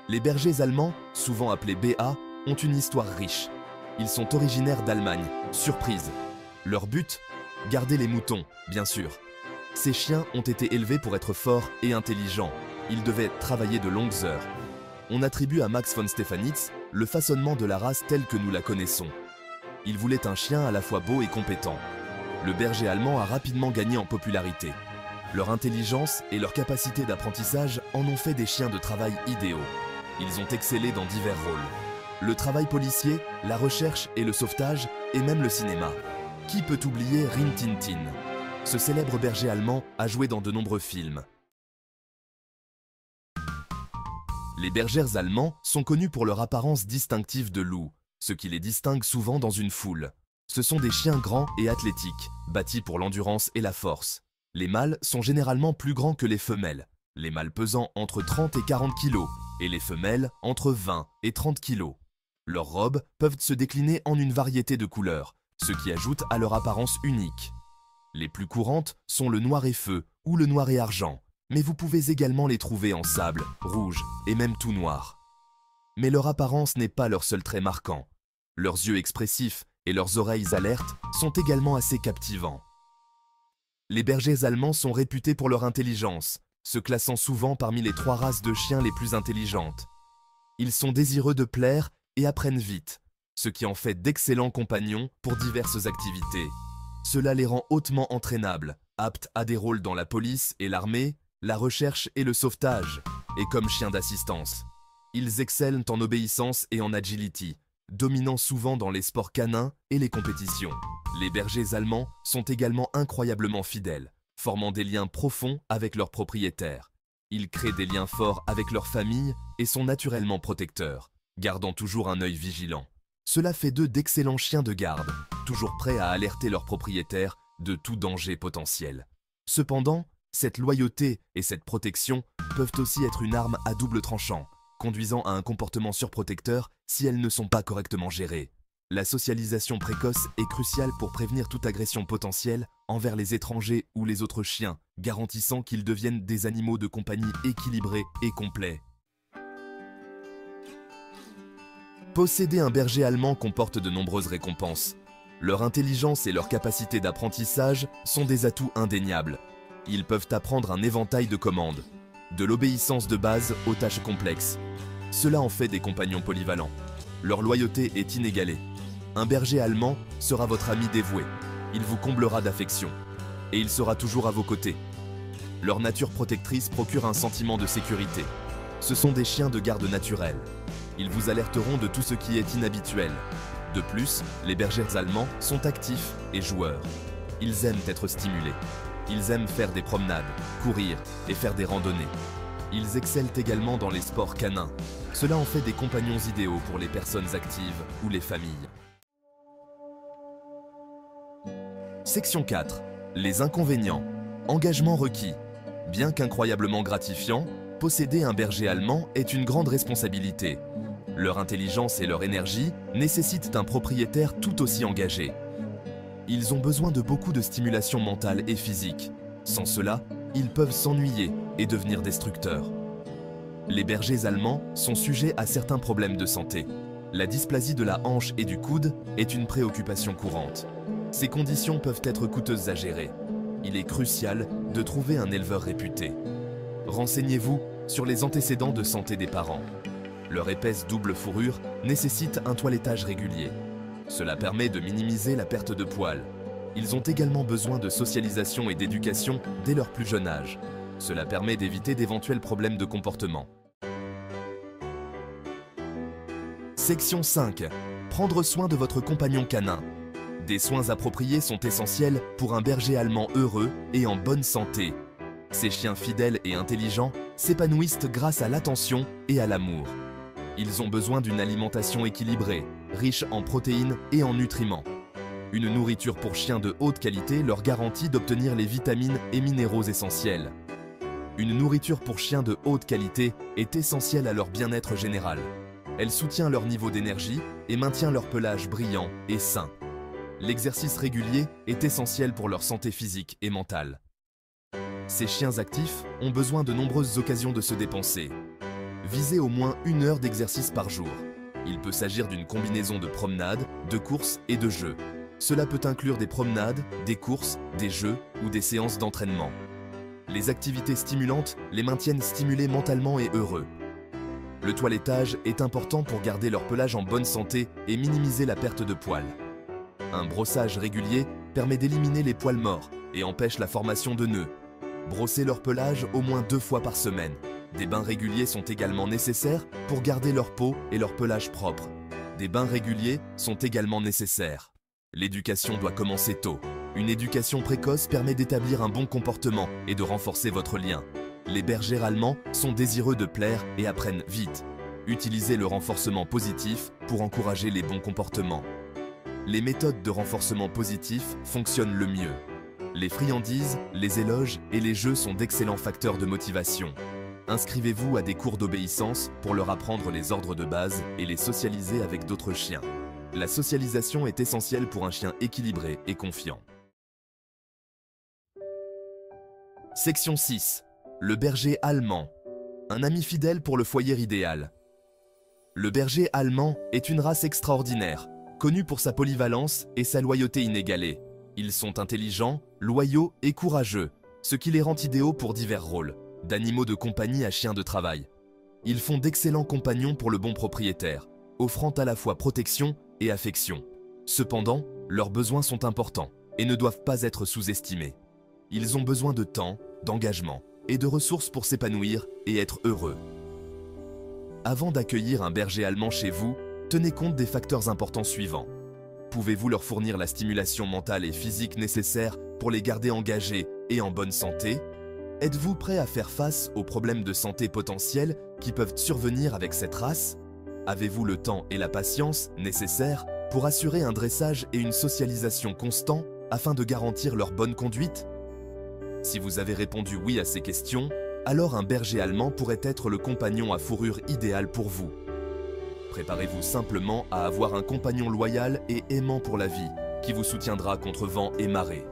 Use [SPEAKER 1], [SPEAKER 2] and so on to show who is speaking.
[SPEAKER 1] Les bergers allemands, souvent appelés BA, ont une histoire riche. Ils sont originaires d'Allemagne, surprise. Leur but? Garder les moutons, bien sûr. Ces chiens ont été élevés pour être forts et intelligents. Ils devaient travailler de longues heures. On attribue à Max von Stephanitz le façonnement de la race telle que nous la connaissons. Il voulait un chien à la fois beau et compétent. Le berger allemand a rapidement gagné en popularité. Leur intelligence et leur capacité d'apprentissage en ont fait des chiens de travail idéaux. Ils ont excellé dans divers rôles. Le travail policier, la recherche et le sauvetage, et même le cinéma. Qui peut oublier Rin Tin Tin? Ce célèbre berger allemand a joué dans de nombreux films. Les bergers allemands sont connus pour leur apparence distinctive de loup, ce qui les distingue souvent dans une foule. Ce sont des chiens grands et athlétiques, bâtis pour l'endurance et la force. Les mâles sont généralement plus grands que les femelles, les mâles pesant entre 30 et 40 kg, et les femelles entre 20 et 30 kg. Leurs robes peuvent se décliner en une variété de couleurs, ce qui ajoute à leur apparence unique. Les plus courantes sont le noir et feu ou le noir et argent, mais vous pouvez également les trouver en sable, rouge et même tout noir. Mais leur apparence n'est pas leur seul trait marquant. Leurs yeux expressifs et leurs oreilles alertes sont également assez captivants. Les bergers allemands sont réputés pour leur intelligence, se classant souvent parmi les 3 races de chiens les plus intelligentes. Ils sont désireux de plaire et apprennent vite, ce qui en fait d'excellents compagnons pour diverses activités. Cela les rend hautement entraînables, aptes à des rôles dans la police et l'armée, la recherche et le sauvetage, et comme chiens d'assistance. Ils excellent en obéissance et en agility, dominant souvent dans les sports canins et les compétitions. Les bergers allemands sont également incroyablement fidèles, formant des liens profonds avec leurs propriétaires. Ils créent des liens forts avec leur famille et sont naturellement protecteurs, gardant toujours un œil vigilant. Cela fait d'eux d'excellents chiens de garde, toujours prêts à alerter leurs propriétaires de tout danger potentiel. Cependant, cette loyauté et cette protection peuvent aussi être une arme à double tranchant, conduisant à un comportement surprotecteur si elles ne sont pas correctement gérées. La socialisation précoce est cruciale pour prévenir toute agression potentielle envers les étrangers ou les autres chiens, garantissant qu'ils deviennent des animaux de compagnie équilibrés et complets. Posséder un berger allemand comporte de nombreuses récompenses. Leur intelligence et leur capacité d'apprentissage sont des atouts indéniables. Ils peuvent apprendre un éventail de commandes, de l'obéissance de base aux tâches complexes. Cela en fait des compagnons polyvalents. Leur loyauté est inégalée. Un berger allemand sera votre ami dévoué. Il vous comblera d'affection. Et il sera toujours à vos côtés. Leur nature protectrice procure un sentiment de sécurité. Ce sont des chiens de garde naturels. Ils vous alerteront de tout ce qui est inhabituel. De plus, les bergers allemands sont actifs et joueurs. Ils aiment être stimulés. Ils aiment faire des promenades, courir et faire des randonnées. Ils excellent également dans les sports canins. Cela en fait des compagnons idéaux pour les personnes actives ou les familles. Section 4. Les inconvénients. Engagement requis. Bien qu'incroyablement gratifiant, posséder un berger allemand est une grande responsabilité. Leur intelligence et leur énergie nécessitent un propriétaire tout aussi engagé. Ils ont besoin de beaucoup de stimulation mentale et physique. Sans cela, ils peuvent s'ennuyer et devenir destructeurs. Les bergers allemands sont sujets à certains problèmes de santé. La dysplasie de la hanche et du coude est une préoccupation courante. Ces conditions peuvent être coûteuses à gérer. Il est crucial de trouver un éleveur réputé. Renseignez-vous sur les antécédents de santé des parents. Leur épaisse double fourrure nécessite un toilettage régulier. Cela permet de minimiser la perte de poils. Ils ont également besoin de socialisation et d'éducation dès leur plus jeune âge. Cela permet d'éviter d'éventuels problèmes de comportement. Section 5. Prendre soin de votre compagnon canin. Des soins appropriés sont essentiels pour un berger allemand heureux et en bonne santé. Ces chiens fidèles et intelligents s'épanouissent grâce à l'attention et à l'amour. Ils ont besoin d'une alimentation équilibrée, riche en protéines et en nutriments. Une nourriture pour chiens de haute qualité leur garantit d'obtenir les vitamines et minéraux essentiels. Une nourriture pour chiens de haute qualité est essentielle à leur bien-être général. Elle soutient leur niveau d'énergie et maintient leur pelage brillant et sain. L'exercice régulier est essentiel pour leur santé physique et mentale. Ces chiens actifs ont besoin de nombreuses occasions de se dépenser. visez au moins 1 heure d'exercice par jour. Il peut s'agir d'une combinaison de promenades, de courses et de jeux. Cela peut inclure des promenades, des courses, des jeux ou des séances d'entraînement. Les activités stimulantes les maintiennent stimulés mentalement et heureux. Le toilettage est important pour garder leur pelage en bonne santé et minimiser la perte de poils. Un brossage régulier permet d'éliminer les poils morts et empêche la formation de nœuds. Brossez leur pelage au moins 2 fois par semaine. Des bains réguliers sont également nécessaires pour garder leur peau et leur pelage propres. Des bains réguliers sont également nécessaires. L'éducation doit commencer tôt. Une éducation précoce permet d'établir un bon comportement et de renforcer votre lien. Les bergers allemands sont désireux de plaire et apprennent vite. Utilisez le renforcement positif pour encourager les bons comportements. Les méthodes de renforcement positif fonctionnent le mieux. Les friandises, les éloges et les jeux sont d'excellents facteurs de motivation. Inscrivez-vous à des cours d'obéissance pour leur apprendre les ordres de base et les socialiser avec d'autres chiens. La socialisation est essentielle pour un chien équilibré et confiant. Section 6. Le berger allemand. Un ami fidèle pour le foyer idéal. Le berger allemand est une race extraordinaire, connue pour sa polyvalence et sa loyauté inégalée. Ils sont intelligents, loyaux et courageux, ce qui les rend idéaux pour divers rôles, d'animaux de compagnie à chiens de travail. Ils font d'excellents compagnons pour le bon propriétaire, offrant à la fois protection et affection. Cependant, leurs besoins sont importants et ne doivent pas être sous-estimés. Ils ont besoin de temps, d'engagement et de ressources pour s'épanouir et être heureux. Avant d'accueillir un berger allemand chez vous, tenez compte des facteurs importants suivants. Pouvez-vous leur fournir la stimulation mentale et physique nécessaire pour les garder engagés et en bonne santé? Êtes-vous prêt à faire face aux problèmes de santé potentiels qui peuvent survenir avec cette race? Avez-vous le temps et la patience nécessaires pour assurer un dressage et une socialisation constants afin de garantir leur bonne conduite? Si vous avez répondu oui à ces questions, alors un berger allemand pourrait être le compagnon à fourrure idéal pour vous. Préparez-vous simplement à avoir un compagnon loyal et aimant pour la vie, qui vous soutiendra contre vent et marée.